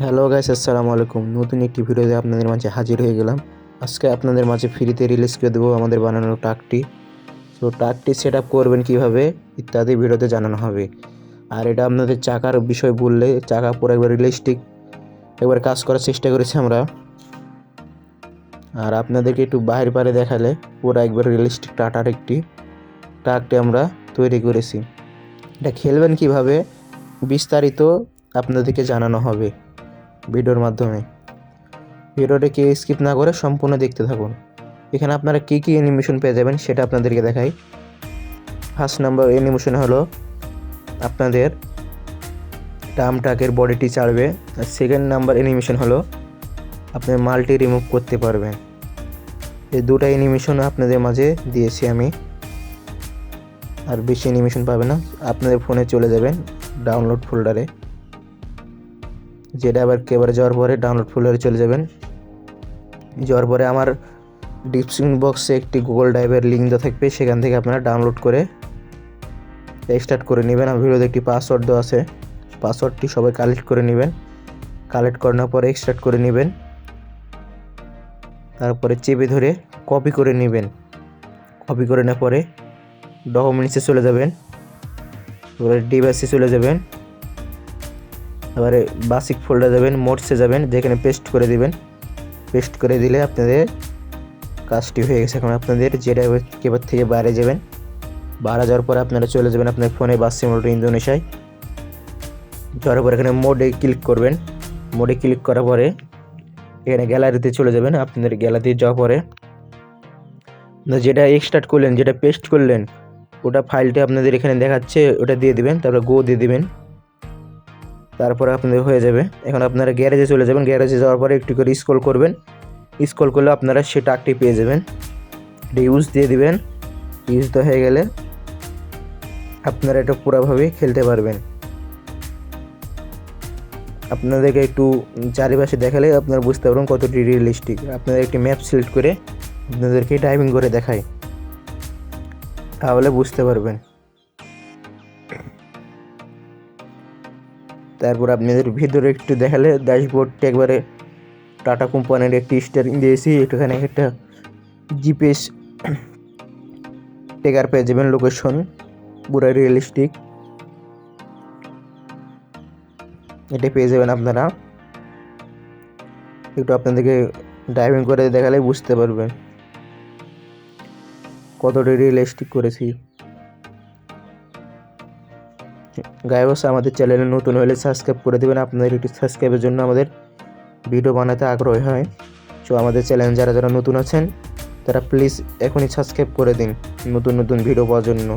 Hello guys, আসসালামু আলাইকুম। নতুন একটি ভিডিওতে আপনাদের মাঝে হাজির হয়ে গেলাম। আজকে আপনাদের মাঝে ফ্রিতে রিলিজ করে দেবো আমাদের বানানো ট্রাকটি। সো ট্রাকটি সেট আপ করবেন কীভাবে ইত্যাদি ভিডিওতে জানানো হবে। আর এটা আপনাদের চাকার বিষয় বললে চাকা পুরো একবার রিয়েলিস্টিক একবার কাজ করার চেষ্টা করেছি আমরা। আর আপনাদেরকে একটু বাইরে পারে দেখালে পুরো একবার রিয়েলিস্টিক টাটার একটি ট্রাকটি আমরা তৈরি করেছি। এটা খেলবেন কীভাবে বিস্তারিত আপনাদেরকে জানানো হবে ভিডিওর মাধ্যমে। ভিডিওটাকে স্কিপ না করে সম্পূর্ণ দেখতে থাকুন। এখানে আপনারা কী কী অ্যানিমেশন পেয়ে যাবেন সেটা আপনাদেরকে দেখাই। ফার্স্ট নাম্বার অ্যানিমেশন হলো আপনাদের ডাম ট্রাকের বডিটি চাড়বে। আর সেকেন্ড নাম্বার অ্যানিমেশন হলো আপনি মালটি রিমুভ করতে পারবেন। এই দুটো অ্যানিমেশন আপনাদের মাঝে দিয়েছি আমি। আর বেশি অ্যানিমেশন পাবে না, আপনাদের ফোনে চলে যাবেন ডাউনলোড ফোল্ডারে, যেটা আবার কেবারে যাওয়ার পরে ডাউনলোড ফোল্ডারে চলে যাবেন। যাওয়ার পরে আমার ডিসক্রিপশন বক্সে একটি গুগল ড্রাইভের লিঙ্ক দেওয়া থাকবে, সেখান থেকে আপনারা ডাউনলোড করে স্টার্ট করে নেবেন। আর ভিডিওতে একটি পাসওয়ার্ড দেওয়া আছে, পাসওয়ার্ডটি সবাই কালেক্ট করে নেবেন। কালেক্ট করানোর পরে এক্সট্রাক্ট করে নেবেন, তারপরে চেপে ধরে কপি করে নেবেন। কপি করে নেওয়ার পরে ডকুমেন্টসে চলে যাবেন, এবারে ডিভাইসে চলে যাবেন, এবারে বেসিক ফোল্ডারে যাবেন, মোডসে যাবেন, যেখানে পেস্ট করে দিবেন। পেস্ট করে দিলে আপনাদের কাজটি হয়ে গেছে। এখন আপনাদের যেটা কেবার থেকে বাইরে যাবেন, বাইরে যাওয়ার পরে আপনারা চলে যাবেন আপনার ফোনে বাস সিমুলেটর ইন্দোনেশিয়ায়। যাওয়ার পর এখানে মোডে ক্লিক করবেন। মোডে ক্লিক করার পরে এখানে গ্যালারিতে চলে যাবেন। আপনাদের গ্যালারিতে যাওয়ার পরে যেটা এক্সট্রাক্ট করলেন, যেটা পেস্ট করলেন, ওটা ফাইলটা আপনাদের এখানে দেখাচ্ছে, ওটা দিয়ে দিবেন, তারপরে গো দিয়ে দিবেন। তারপরে আপনাদের হয়ে যাবে। এখন আপনারা গ্যারেজে চলে যাবেন। গ্যারেজে যাওয়ার পরে একটু করে স্ক্রল করবেন। স্ক্রল করলে আপনারা সে ট্রাকটি পেয়ে যাবেন। এটা ইউজ দিয়ে দিবেন। ইউজ তো হয়ে গেলে আপনারা এটা পুরোভাবে খেলতে পারবেন। আপনাদেরকে একটু চারিপাশে দেখালে আপনারা বুঝতে পারবেন কতটি রিয়েলিস্টিক। আপনাদের একটি ম্যাপ সিলেক্ট করে আপনাদেরকে ড্রাইভিং করে দেখায়, তাহলে বুঝতে পারবেন। তারপর আপনাদের ভিতরে একটু দেখালে ড্যাশবোর্ডটা একবারে টাটা কোম্পানির একটি স্টিয়ারিং দিয়েছি, এখানে একটা জিপিএস ট্র্যাকার পেয়ে যাবেন, লোকেশন পুরো রিয়েলিস্টিক এটা পেয়ে যাবেন আপনারা। একটু আপনাদেরকে ড্রাইভিং করে দেখালে বুঝতে পারবেন কতটা রিয়েলিস্টিক করেছি। গাইস, আমাদের চ্যানেলে নতুন হলে সাবস্ক্রাইব করে দেবেন। আপনাদের একটি সাবস্ক্রাইবের জন্য আমাদের ভিডিও বানাতে আগ্রহী হয়। সো আমাদের চ্যানেল যারা নতুন আছেন তারা প্লিজ এখনই সাবস্ক্রাইব করে দিন নতুন নতুন ভিডিও পাওয়ার জন্য।